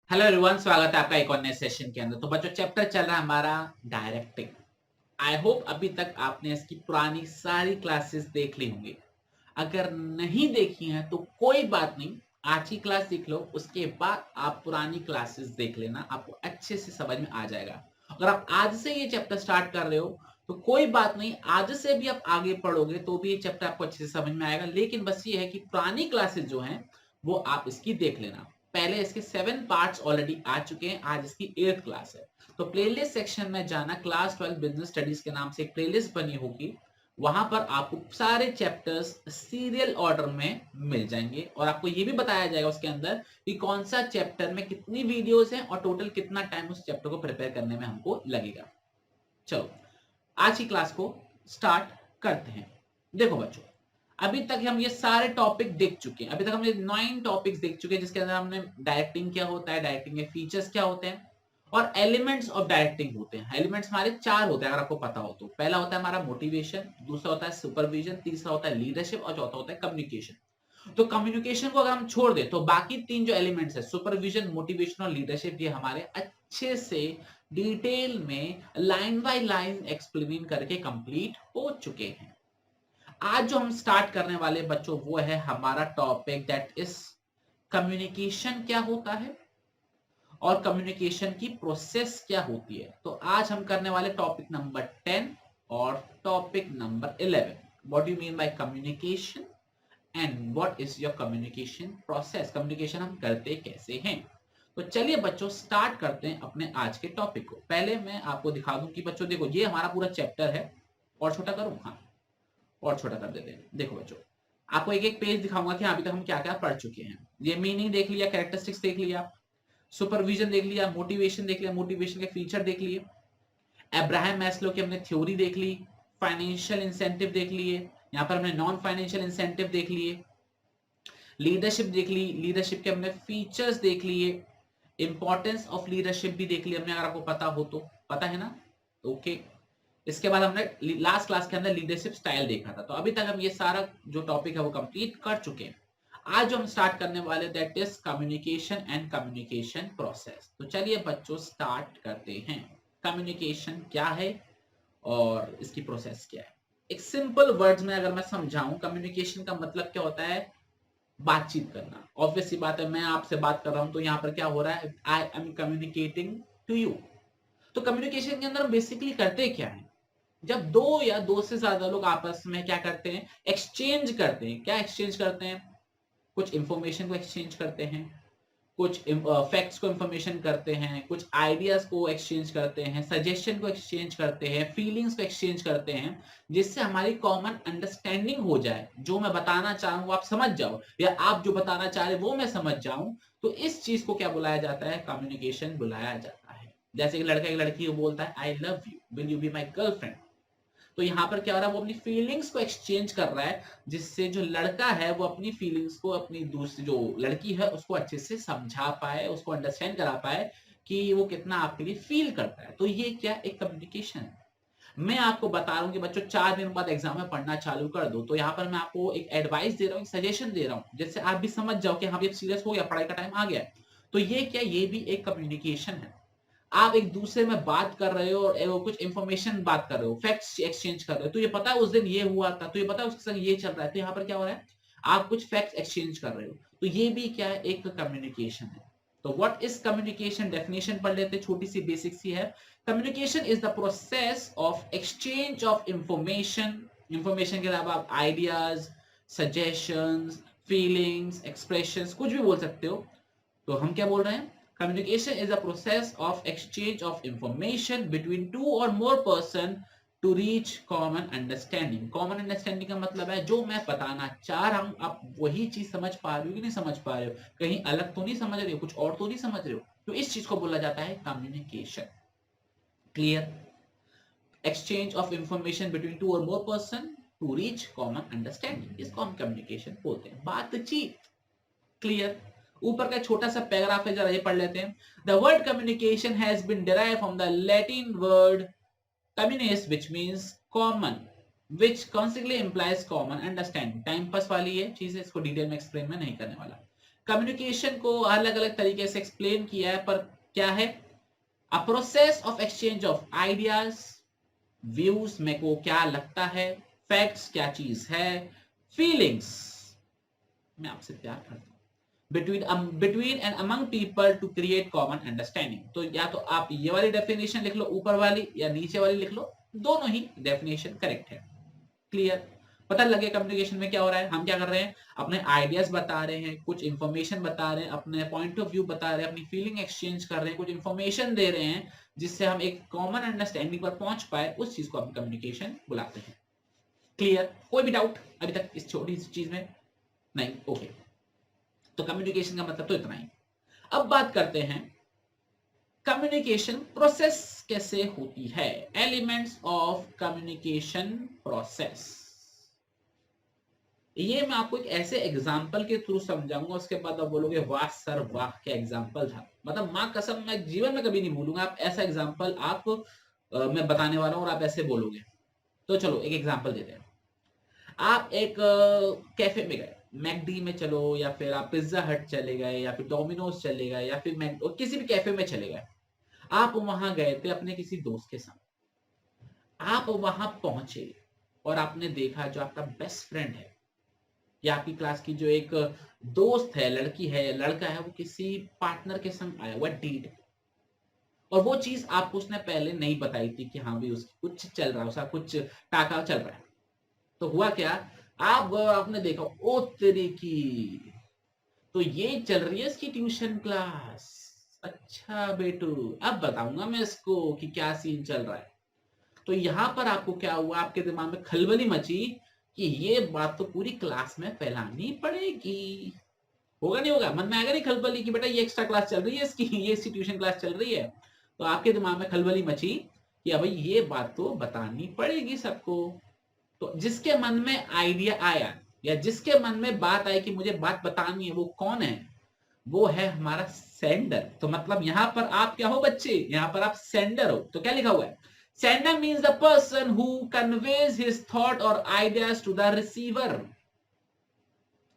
Hello everyone, स्वागत है आपका एक और नए सेशन के अंदर। तो बच्चों, चैप्टर चल रहा है हमारा डायरेक्टिंग। आई होप अभी तक आपने इसकी पुरानी सारी क्लासेस देख ली होंगी। अगर नहीं देखी हैं तो कोई बात नहीं, आज की क्लास देख लो, उसके बाद आप पुरानी क्लासेस देख लेना, आपको अच्छे से समझ में आ जाएगा। अगर आप आज से ये चैप्टर स्टार्ट कर रहे हो तो कोई बात नहीं, आज से भी आप आगे पढ़ोगे तो भी ये चैप्टर आपको अच्छे से समझ में आएगा। लेकिन बस ये है कि पुरानी क्लासेस जो हैं वो आप इसकी देख लेना। पहले इसके 7 पार्ट्स ऑलरेडी आ चुके हैं, आज इसकी 8th क्लास है। तो प्लेलिस्ट सेक्शन में जाना, क्लास 12 बिजनेस स्टडीज के नाम से एक प्लेलिस्ट बनी होगी, वहां पर आपको सारे चैप्टर्स सीरियल ऑर्डर में मिल जाएंगे और आपको ये भी बताया जाएगा उसके अंदर कि कौन सा चैप्टर में कितनी वीडियोस हैं और टोटल कितना टाइम उस चैप्टर को प्रिपेयर करने में हमको लगेगा। चलो, आज की क्लास को स्टार्ट करते हैं। देखो बच्चों, अभी तक हम ये सारे टॉपिक देख चुके हैं। अभी तक हमने 9 टॉपिक्स देख चुके हैं, जिसके अंदर हमने डायरेक्टिंग क्या होता है, डायरेक्टिंग के फीचर्स क्या होते हैं और एलिमेंट्स ऑफ डायरेक्टिंग होते हैं। एलिमेंट्स हमारे 4 होते हैं, अगर आपको पता हो तो। पहला होता है हमारा मोटिवेशन, दूसरा होता है सुपरविजन, तीसरा होता है लीडरशिप और चौथा होता है कम्युनिकेशन। तो कम्युनिकेशन को अगर हम छोड़ दें तो बाकी 3 जो एलिमेंट्स है, सुपरविजन, मोटिवेशन और लीडरशिप, ये हमारे अच्छे से डिटेल में लाइन बाय लाइन एक्सप्लेन करके कंप्लीट हो चुके हैं। आज जो हम स्टार्ट करने वाले बच्चों वो है हमारा टॉपिक, दैट इज कम्युनिकेशन क्या होता है और कम्युनिकेशन की प्रोसेस क्या होती है। तो आज हम करने वाले टॉपिक नंबर 10 और topic number 11, what you mean by communication and what is your communication process. Communication हम करते कैसे हैं। तो चलिए बच्चों, स्टार्ट करते हैं अपने आज के टॉपिक को। पहले मैं आपको दिखा दूं कि बच्चों देखो, ये हमारा पूरा चैप्टर है। और छोटा करूं? हाँ, और छोटा कर देते हैं। देखो बच्चों, आपको एक एक पेज दिखाऊंगा कि अभी तक हम क्या क्या पढ़ चुके हैं। ये मीनिंग देख लिया, कैरेक्टरिस्टिक्स देख लिया, सुपरविजन देख लिया, मोटिवेशन देख लिया, मोटिवेशन के फीचर देख लिए, अब्राहम मैस्लो की हमने थ्योरी देख ली, फाइनेंशियल इंसेंटिव देख लिए, यहाँ पर हमने नॉन फाइनेंशियल इंसेंटिव देख लिए, लीडरशिप देख ली, लीडरशिप के हमने फीचर्स देख लिए, इंपॉर्टेंस ऑफ लीडरशिप भी देख लिया हमने, अगर आपको पता हो तो। पता है ना? ओके। इसके बाद हमने लास्ट क्लास के अंदर लीडरशिप स्टाइल देखा था। तो अभी तक हम ये सारा जो टॉपिक है वो कंप्लीट कर चुके हैं। आज जो हम स्टार्ट करने वाले, that is communication and communication process. तो चलिए बच्चों, स्टार्ट करते हैं। कम्युनिकेशन क्या है और इसकी प्रोसेस क्या है। एक सिंपल वर्ड्स में अगर मैं समझाऊं, कम्युनिकेशन का मतलब क्या होता है? बातचीत करना। ऑब्वियस सी बात है, मैं आपसे बात कर रहा हूं तो यहाँ पर क्या हो रहा है? I am communicating to you. तो कम्युनिकेशन के अंदर हम बेसिकली करते क्या है? जब दो या दो से ज्यादा लोग आपस में क्या करते हैं? एक्सचेंज करते हैं। क्या एक्सचेंज करते हैं? कुछ इंफॉर्मेशन को एक्सचेंज करते हैं, कुछ फैक्ट्स को इंफॉर्मेशन करते हैं, कुछ आइडियाज को एक्सचेंज करते हैं, सजेशन को एक्सचेंज करते हैं, फीलिंग्स को एक्सचेंज करते हैं, जिससे हमारी कॉमन अंडरस्टैंडिंग हो जाए। जो मैं बताना चाह रहा हूं आप समझ जाओ, या आप जो बताना चाह रहे वो मैं समझ जाऊं। तो इस चीज को क्या बुलाया जाता है? कम्युनिकेशन बुलाया जाता है। जैसे एक लड़का एक लड़की को बोलता है, I love you, will you be my girlfriend. तो यहाँ पर क्या हो रहा है? वो अपनी फीलिंग्स को एक्सचेंज कर रहा है, जिससे जो लड़का है वो अपनी फीलिंग्स को अपनी दूसरी जो लड़की है उसको अच्छे से समझा पाए, उसको अंडरस्टैंड करा पाए कि वो कितना आपके लिए फील करता है। तो ये क्या? एक कम्युनिकेशन है। मैं आपको बता रहा हूँ कि बच्चों 4 दिन बाद एग्जाम में पढ़ना चालू कर दो। तो यहाँ पर मैं आपको एक एडवाइस दे रहा हूँ, एक सजेशन दे रहा हूँ, जिससे आप भी समझ जाओ कि हाँ, ये सीरियस हो गया, पढ़ाई का टाइम आ गया है। तो ये क्या? ये भी एक कम्युनिकेशन है। आप एक दूसरे में बात कर रहे हो और कुछ इंफॉर्मेशन बात कर रहे हो, फैक्ट्स एक्सचेंज कर रहे हो। तो ये पता है उस दिन ये हुआ था, तो ये पता है उसके संग ये चल रहा है। तो यहाँ पर क्या हो रहा है? आप कुछ फैक्ट्स एक्सचेंज कर रहे हो। तो ये भी क्या है? एक कम्युनिकेशन है। तो व्हाट इज कम्युनिकेशन? डेफिनेशन पढ़ लेते, छोटी सी बेसिक सी है। Communication is the process of exchange of information. Information के अलावा आप आइडियाज, सजेशंस, फीलिंग्स, एक्सप्रेशंस कुछ भी बोल सकते हो। तो हम क्या बोल रहे हैं? Communication is a process of exchange of information between two or more person to reach common understanding. Common understanding का मतलब है जो मैं बताना चाह रहा हूं आप वही चीज समझ पा रहे हो कि नहीं समझ पा रहे हो, कहीं अलग तो नहीं समझ रहे हो, कुछ और तो नहीं समझ रहे हो। तो इस चीज को बोला जाता है communication. Clear? Exchange of information between two और more person to reach common understanding, इसको हम कम्युनिकेशन बोलते हैं, बातचीत। क्लियर? ऊपर का छोटा सा पैराग्राफ है, जरा ये पढ़ लेते हैं। The word communication has been derived from the Latin word communis, which means common, which consequently implies common understanding। Time pass वाली है चीज है, इसको डिटेल में एक्सप्लेन में नहीं करने वाला। कम्युनिकेशन को अलग अलग तरीके से एक्सप्लेन किया है, पर क्या है? A process of exchange of ideas, views, मेरे को क्या लगता है, फैक्ट्स, क्या चीज है, फीलिंग्स, मैं आपसे प्यार करता हूं, between and among people to create common understanding। तो या तो आप ये वाली डेफिनेशन लिख लो ऊपर वाली, या नीचे वाली लिख लो, दोनों ही डेफिनेशन करेक्ट है। क्लियर? पता लगे कम्युनिकेशन में क्या हो रहा है, हम क्या कर रहे हैं, अपने आइडियाज बता रहे हैं, कुछ इंफॉर्मेशन बता रहे हैं, अपने पॉइंट ऑफ व्यू बता रहे हैं, अपनी फीलिंग एक्सचेंज कर रहे हैं, कुछ इंफॉर्मेशन दे रहे हैं, जिससे हम एक कॉमन अंडरस्टैंडिंग पर पहुंच पाए, उस चीज को हम कम्युनिकेशन बुलाते हैं। क्लियर? कोई भी डाउट अभी तक इस छोटी सी चीज में? नहीं? ओके, तो कम्युनिकेशन का मतलब तो इतना ही। अब बात करते हैं कम्युनिकेशन प्रोसेस कैसे होती है, एलिमेंट्स ऑफ कम्युनिकेशन प्रोसेस। ये मैं आपको एक ऐसे एग्जाम्पल के थ्रू समझाऊंगा, उसके बाद आप बोलोगे वाह सर वाह क्या एग्जाम्पल था, मतलब मां कसम मैं जीवन में कभी नहीं भूलूंगा। आप ऐसा एग्जाम्पल आप मैं बताने वाला हूं और आप ऐसे बोलोगे। तो चलो एक एग्जाम्पल देते हैं। आप एक कैफे में गए, मैकडी में चलो, या फिर आप पिज्जा हट चले गए, या फिर डोमिनोज चले गए, या फिर किसी भी कैफे में चले गए। आप वहां गए थे अपने किसी दोस्त के साथ। आप वहां पहुंचे और आपने देखा जो आपका बेस्ट फ्रेंड है, या आपकी क्लास की जो एक दोस्त है, लड़की है, लड़का है, वो किसी पार्टनर के संग आया हुआ डेट, और वो चीज आपको उसने पहले नहीं बताई थी कि हाँ भी उसकी कुछ चल रहा है, उसका कुछ टाका चल रहा है। तो हुआ क्या, आपने देखा ओ तेरे की, तो ये चल रही है इसकी ट्यूशन क्लास, अच्छा बेटू अब बताऊंगा मैं इसको कि क्या सीन चल रहा है। तो यहां पर आपको क्या हुआ, आपके दिमाग में खलबली मची कि ये बात तो पूरी क्लास में फैलानी पड़ेगी। होगा नहीं होगा, मन में आएगा नहीं खलबली कि बेटा ये एक्स्ट्रा क्लास चल रही है इसकी, ये इसकी ट्यूशन क्लास चल रही है। तो आपके दिमाग में खलबली मची कि अब ये बात तो बतानी पड़ेगी सबको। तो जिसके मन में आइडिया आया, या जिसके मन में बात आई कि मुझे बात बतानी है, वो कौन है? वो है हमारा सेंडर। तो मतलब यहां पर आप क्या हो बच्चे, यहां पर आप सेंडर हो। तो क्या लिखा हुआ है, sender means the person who conveys his thought और ideas to the receiver.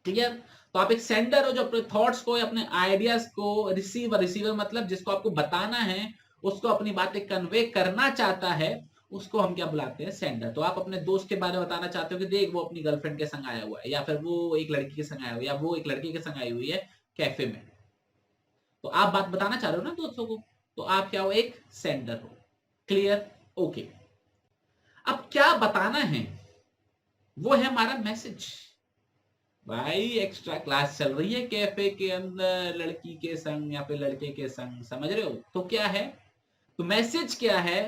Clear? तो आप एक सेंडर हो जो अपने थॉट्स को, अपने आइडियाज को, रिसीवर मतलब जिसको आपको बताना है, उसको अपनी बातें कन्वे करना चाहता है, उसको हम क्या बुलाते हैं, सेंडर। तो आप अपने दोस्त के बारे में बताना चाहते हो कि देख वो अपनी गर्लफ्रेंड के संग आया हुआ है, या फिर वो एक लड़की के संग आया हुआ है, या वो एक लड़के के संग आई हुई है कैफे में। तो आप बात बताना चाह रहे हो ना दोस्तों को, तो आप क्या हो, एक सेंडर हो। क्लियर? ओके। अब क्या बताना है, वो है हमारा मैसेज। भाई एक्स्ट्रा क्लास चल रही है कैफे के अंदर, लड़की के संग या फिर लड़के के संग, समझ रहे हो? तो क्या है, तो मैसेज क्या है,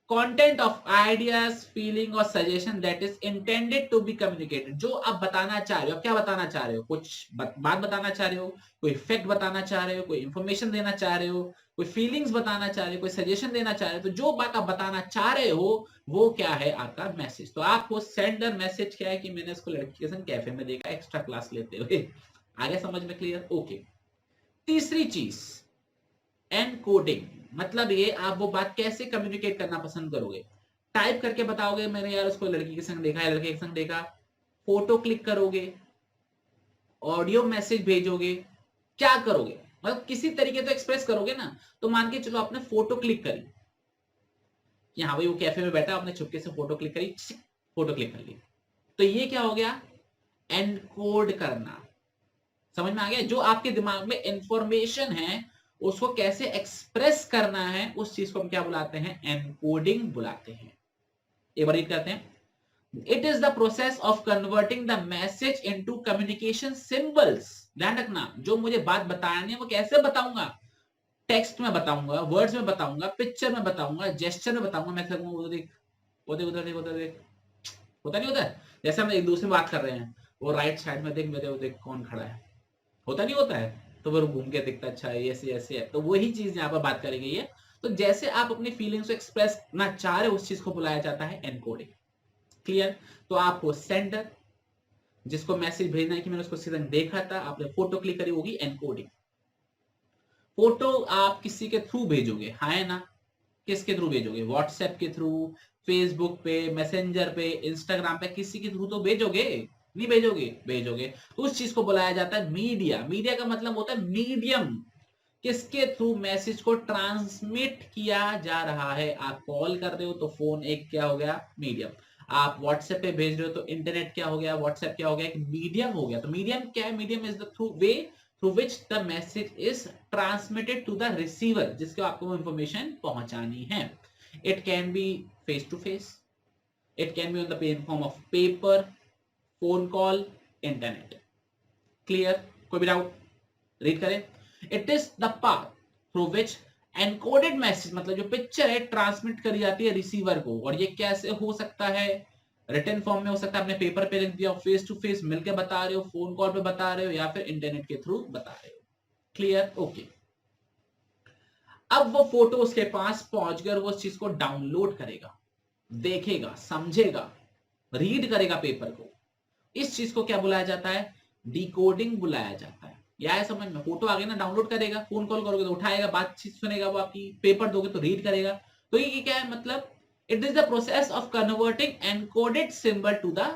कंटेंट ऑफ आइडियाज, फीलिंग और suggestion that is intended to be communicated. जो आप बताना चाह रहे हो, क्या बताना चाह रहे हो, कुछ बात बताना चाह रहे हो, कोई फैक्ट बताना चाह रहे हो, कोई इंफॉर्मेशन देना चाह रहे हो, कोई फीलिंग्स बताना चाह रहे हो, कोई सजेशन देना चाह रहे हो, तो जो बात आप बताना चाह रहे हो वो क्या है, आपका मैसेज। तो आपको सेंडर मैसेज क्या है कि मैंने इसको लड़की के संग कैफे में देखा एक्स्ट्रा क्लास लेते हुए। आगे समझ में क्लियर? ओके। तीसरी चीज एनकोडिंग, मतलब ये आप वो बात कैसे कम्युनिकेट करना पसंद करोगे, टाइप करके बताओगे मैंने यार उसको लड़की के संग देखा है, लड़के के संग देखा, फोटो क्लिक करोगे, ऑडियो मैसेज भेजोगे, क्या करोगे, मतलब किसी तरीके तो एक्सप्रेस करोगे ना। तो मान के चलो आपने फोटो क्लिक करी कि हाँ भाई वो कैफे में बैठा, आपने चुपके से फोटो क्लिक करी, फोटो क्लिक कर ली, तो ये क्या हो गया, एनकोड करना। समझ में आ गया? जो आपके दिमाग में इंफॉर्मेशन है उसको कैसे एक्सप्रेस करना है, उस चीज को हम क्या बुलाते हैं, एनकोडिंग बुलाते हैं। एक बार रीड करते हैं, it is the process of converting the message into communication symbols. ध्यान रखना, जो मुझे बात बतानी है वो कैसे बताऊंगा, टेक्स्ट में बताऊंगा, वर्ड्स में बताऊंगा, पिक्चर में बताऊंगा, जेस्चर में बताऊंगा। मैं कहूंगा उधर देख, उधर उधर देख, उधर देख, होता नहीं होता? जैसे हम एक दूसरे में बात कर रहे हैं, वो राइट साइड में देख, मेरे वो देख कौन खड़ा है, होता नहीं होता है? तो वो घूम के दिखता, अच्छा ऐसे ऐसे है, तो वही चीज यहाँ पर बात करी गई है। तो जैसे आप अपनी फीलिंग्स को एक्सप्रेस करना चाह रहे हो, उस चीज को बुलाया जाता है एनकोडिंग। क्लियर? तो आपको सेंडर, जिसको मैसेज भेजना है कि मैंने उसको सीधा देखा था, आपने फोटो क्लिक करी, होगी एनकोडिंग। फोटो आप किसी के थ्रू भेजोगे, हाँ है ना? किसके थ्रू भेजोगे, व्हाट्सएप के थ्रू, फेसबुक पे, मैसेंजर पे, इंस्टाग्राम पे, किसी के थ्रू तो भेजोगे। नहीं भेजोगे? भेजोगे। तो उस चीज को बुलाया जाता है मीडिया। मीडिया का मतलब होता है मीडियम, किसके थ्रू मैसेज को ट्रांसमिट किया जा रहा है। आप कॉल कर रहे हो तो फोन एक क्या हो गया? मीडियम। आप व्हाट्सएप पे भेज रहे हो तो इंटरनेट क्या हो गया? व्हाट्सएप क्या हो गया? एक मीडियम हो गया। तो मीडियम क्या है? Medium is the through way through which the message is transmitted to the receiver, जिसको आपको इंफॉर्मेशन पहुंचानी है। It can be face to face, it can be on the form of paper, phone call, internet. Clear? कोई भी doubt? Read करें। It is the path through which encoded message, मतलब जो picture है, ट्रांसमिट करी जाती है रिसीवर को। और ये कैसे हो सकता है? रिटन फॉर्म में हो सकता है, आपने पेपर पे लिख दिया, फेस टू फेस मिलकर बता रहे हो, फोन कॉल पे बता रहे हो, या फिर इंटरनेट के थ्रू बता रहे हो। क्लियर? ओके। अब वो फोटो उसके पास पहुंच गया, वो उस चीज को डाउनलोड करेगा, देखेगा, समझेगा, रीड करेगा पेपर को। इस चीज को क्या बुलाया जाता है? डिकोडिंग बुलाया जाता है। या है समझ में? फोटो आ गई ना, डाउनलोड करेगा, फोन कॉल करोगे तो उठाएगा, बातचीत सुनेगा वो आपकी, पेपर दोगे तो रीड करेगा। तो ये क्या है? मतलब it is the process of converting encoded symbol to the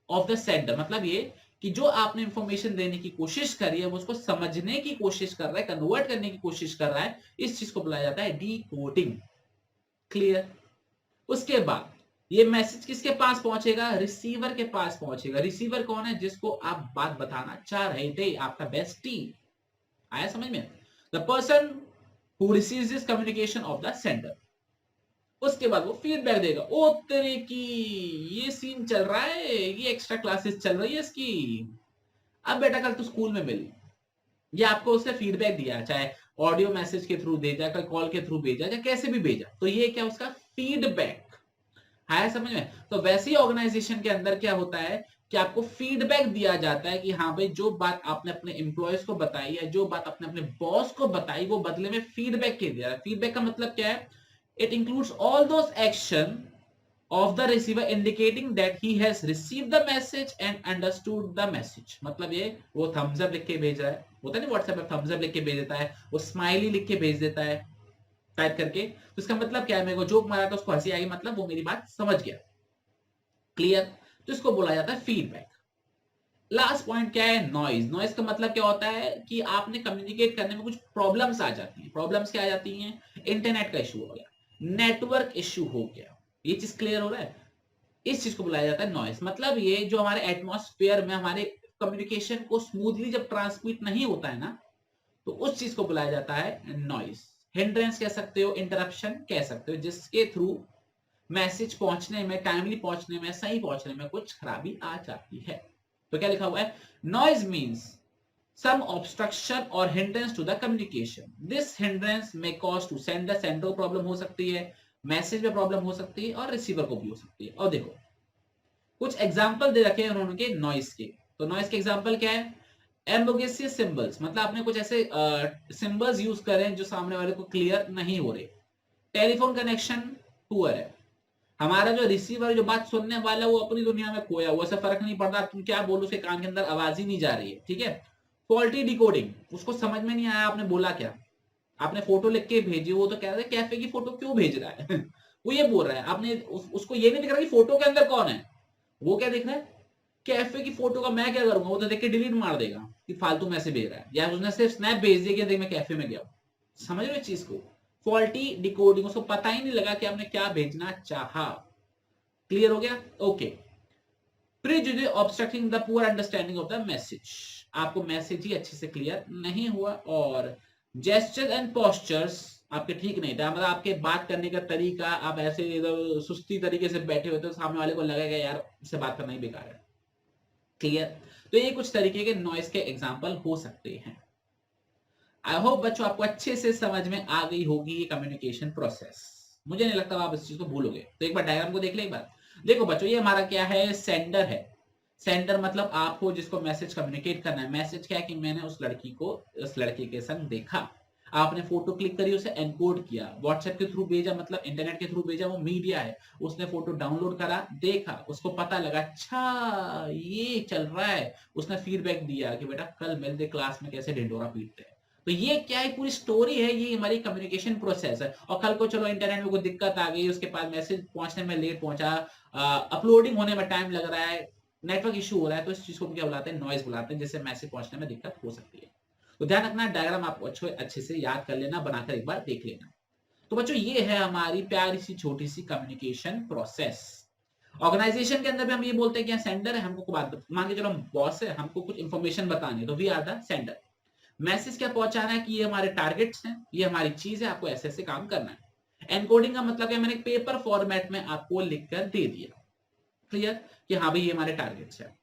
of the sender. मतलब ये कि जो आपने इंफॉर्मेशन देने की कोशिश करी है, वो उसको समझने की कोशिश कर रहा है, कन्वर्ट करने की कोशिश कर रहा है, इस चीज को बुलाया जाता है डिकोडिंग। क्लियर? उसके बाद ये मैसेज किसके पास पहुंचेगा? रिसीवर के पास पहुंचेगा। रिसीवर कौन है? जिसको आप बात बताना चाह रहे थे, आपका बेस्टी। आया समझ में? The person who receives this communication of the sender. उसके बाद वो फीडबैक देगा, ओ तेरे की, ये सीन चल रहा है, ये एक्स्ट्रा क्लासेस चल रही है इसकी, अब बेटा कल तू स्कूल में मिल। ये आपको उसने फीडबैक दिया, चाहे ऑडियो मैसेज के थ्रू भेजा, कोई कॉल के थ्रू भेजा, या कैसे भी भेजा, तो ये क्या उसका फीडबैक है। समझ में? तो वैसे ही ऑर्गेनाइजेशन के अंदर क्या होता है कि आपको फीडबैक दिया जाता है कि हाँ भाई, जो बात आपने अपने एम्प्लॉयज को बताई या जो बात आपने अपने बॉस को बताई, वो बदले में फीडबैक के दिया। फीडबैक का मतलब क्या है? It includes all those action of the receiver indicating that he has received the message and understood the message। मतलब ये वो thumbs up लिख के भेज रहा है, होता है ना व्हाट्सएप पे thumbs up लिख के भेज देता है, वो स्माइली लिख के भेज देता है टाइप करके। तो इसका मतलब क्या है? मेरे को जोक मारा था, उसको हंसी आई, मतलब वो मेरी बात समझ गया। क्लियर? तो इसको बोला जाता है फीडबैक। लास्ट पॉइंट क्या है? नॉइज। नॉइज का मतलब क्या होता है कि आपने कम्युनिकेट करने में कुछ प्रॉब्लम्स आ जाती हैं। प्रॉब्लम्स क्या आ जाती हैं? इंटरनेट का इशू हो गया, नेटवर्क इशू हो गया। ये चीज क्लियर हो रहा है? इस चीज को बुलाया जाता है नॉइज। मतलब ये जो हमारे एटमॉस्फेयर में हमारे कम्युनिकेशन को स्मूथली जब ट्रांसमिट नहीं होता है ना, तो उस चीज को बुलाया जाता है नॉइज। हिंड्रेंस कह सकते हो, इंटरप्शन कह सकते हो, जिसके थ्रू मैसेज पहुंचने में, टाइमली पहुंचने में, सही पहुंचने में कुछ खराबी आ जाती है। तो क्या लिखा हुआ है? Noise means some obstruction or hindrance to the communication. This hindrance may cause to sender को प्रॉब्लम हो सकती है, मैसेज में प्रॉब्लम हो सकती है, और रिसीवर को भी हो सकती है। और देखो कुछ एग्जांपल दे रखे हैं उन्होंने के नॉइस के। तो नॉइस के एग्जांपल क्या है? एम्बोगेसियस सिंबल्स, मतलब आपने कुछ ऐसे सिंबल्स यूज करें जो सामने वाले को क्लियर नहीं हो रहे। टेलीफोन कनेक्शन पुअर है, हमारा जो रिसीवर, जो बात सुनने वाला, वो अपनी दुनिया में खोया हुआ, उससे फर्क नहीं पड़ता तुम क्या बोलो, उसके कान के अंदर आवाज ही नहीं जा रही है। ठीक है? फॉल्टी डिकोडिंग, उसको समझ में नहीं आया आपने बोला क्या, आपने फोटो लिख के भेजी, वो तो कह रहा है कैफे की फोटो क्यों भेज रहा है वो ये बोल रहा है, आपने उसको ये नहीं दिख रहा कि फोटो के अंदर कौन है, वो क्या दिख रहा है? कैफे की फोटो का मैं क्या करूंगा, वो तो देख के डिलीट मार देगा कि फालतू मैसेज भेज रहा है, या उसने सिर्फ स्नैप भेज दिया कि देख मैं कैफे में गया। समझ रहे हो इस चीज को? फॉल्टी डिकोडिंग, उसको पता ही नहीं लगा कि आपने क्या भेजना चाहा। क्लियर हो गया? Okay. Prejudice obstructing the poor understanding of the message, आपको मैसेज ही अच्छे से क्लियर नहीं हुआ। और जेस्चर्स एंड पोस्चर्स आपके ठीक नहीं था, मतलब आपके बात करने का तरीका, आप ऐसे इधर सुस्ती तरीके से बैठे हुए तो सामने वाले को लगेगा यार इससे बात करना ही बेकार है। क्लियर? तो ये कुछ तरीके के नॉइस के एग्जांपल हो सकते हैं। आई होप बच्चों आपको अच्छे से समझ में आ गई होगी ये कम्युनिकेशन प्रोसेस। मुझे नहीं लगता आप इस चीज को भूलोगे। तो एक बार डायग्राम को देख ले एक बार। देखो बच्चों, ये हमारा क्या है? सेंडर है। सेंडर मतलब आप हो जिसको मैसेज कम्युनिकेट करना है। मैसेज क्या है कि मैंने उस लड़की को उस लड़के के संग देखा, आपने फोटो क्लिक करी, उसे एनकोड किया, व्हाट्सएप के थ्रू भेजा, मतलब इंटरनेट के थ्रू भेजा, वो मीडिया है। उसने फोटो डाउनलोड करा, देखा, उसको पता लगा अच्छा ये चल रहा है, उसने फीडबैक दिया कि बेटा कल मिलते क्लास में कैसे ढिंडोरा पीटते हैं। तो ये क्या है? पूरी स्टोरी है, ये हमारी कम्युनिकेशन प्रोसेस है। और कल को चलो इंटरनेट में कोई दिक्कत आ गई, उसके पास मैसेज पहुंचने में लेट पहुंचा, अपलोडिंग होने में टाइम लग रहा है, नेटवर्क इशू हो रहा है तो इस चीज को क्या बुलाते हैं, नॉइज बुलाते हैं, जिससे मैसेज पहुंचने में दिक्कत हो सकती है। तो ध्यान रखना, डायग्राम आपको अच्छे से याद कर लेना, बनाकर एक बार देख लेना। तो बच्चों ये है हमारी प्यारी सी छोटी सी कम्युनिकेशन प्रोसेस। ऑर्गेनाइजेशन के अंदर भी हम ये बोलते हैं कि सेंडर है, हमको बात मान के चलो हम बॉस है, हमको कुछ इंफॉर्मेशन बतानी है तो we are the sender. Message क्या पहुंचाना है कि ये हमारे टारगेट्स हैं, ये हमारी चीज है, आपको ऐसे ऐसे काम करना है। एनकोडिंग का मतलब है मैंने पेपर फॉर्मेट में आपको लिखकर दे दिया, क्लियर, कि हाँ भाई ये हमारे टारगेट्स है।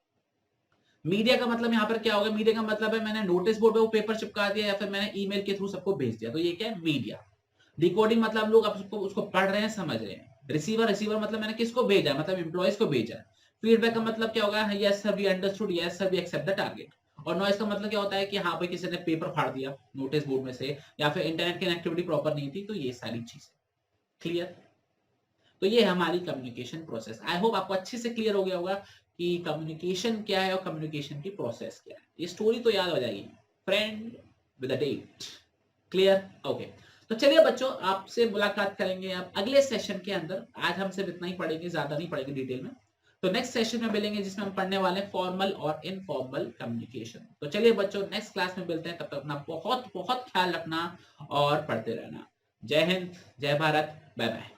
मीडिया का मतलब यहाँ पर क्या होगा, मीडिया का मतलब है मैंने नोटिस बोर्ड पे वो पेपर चिपका दिया या फिर मैंने ईमेल के थ्रू सबको भेज दिया, तो ये क्या है, मीडिया। डिकोडिंग मतलब लोग अब उसको पढ़ रहे हैं, समझ रहे हैं। रिसीवर मतलब मैंने किसको भेजा, मतलब एम्प्लॉयज को भेजा। फीडबैक का मतलब क्या होगा, yes sir we understood, yes sir we accept the target. और नॉइज का मतलब क्या होता है कि हाँ भाई किसी ने पेपर फाड़ दिया नोटिस बोर्ड में से, या फिर इंटरनेट कनेक्टिविटी प्रॉपर नहीं थी, तो ये सारी चीजें, क्लियर। तो ये हमारी कम्युनिकेशन प्रोसेस। आई होप आपको अच्छे से क्लियर हो गया होगा कि कम्युनिकेशन क्या है और कम्युनिकेशन की प्रोसेस क्या है। ये स्टोरी तो याद हो जाएगी, friend with a date, clear, okay. तो चलिए बच्चों, आपसे मुलाकात करेंगे आप अगले सेशन के अंदर। आज हम सिर्फ इतना ही पढ़ेंगे, ज्यादा नहीं पढ़ेंगे डिटेल में। तो नेक्स्ट सेशन में मिलेंगे जिसमें हम पढ़ने वाले हैं फॉर्मल और इनफॉर्मल कम्युनिकेशन। तो चलिए बच्चों, नेक्स्ट क्लास में मिलते हैं, तब तक अपना बहुत बहुत ख्याल रखना और पढ़ते रहना। जय हिंद, जय भारत, बाय बाय।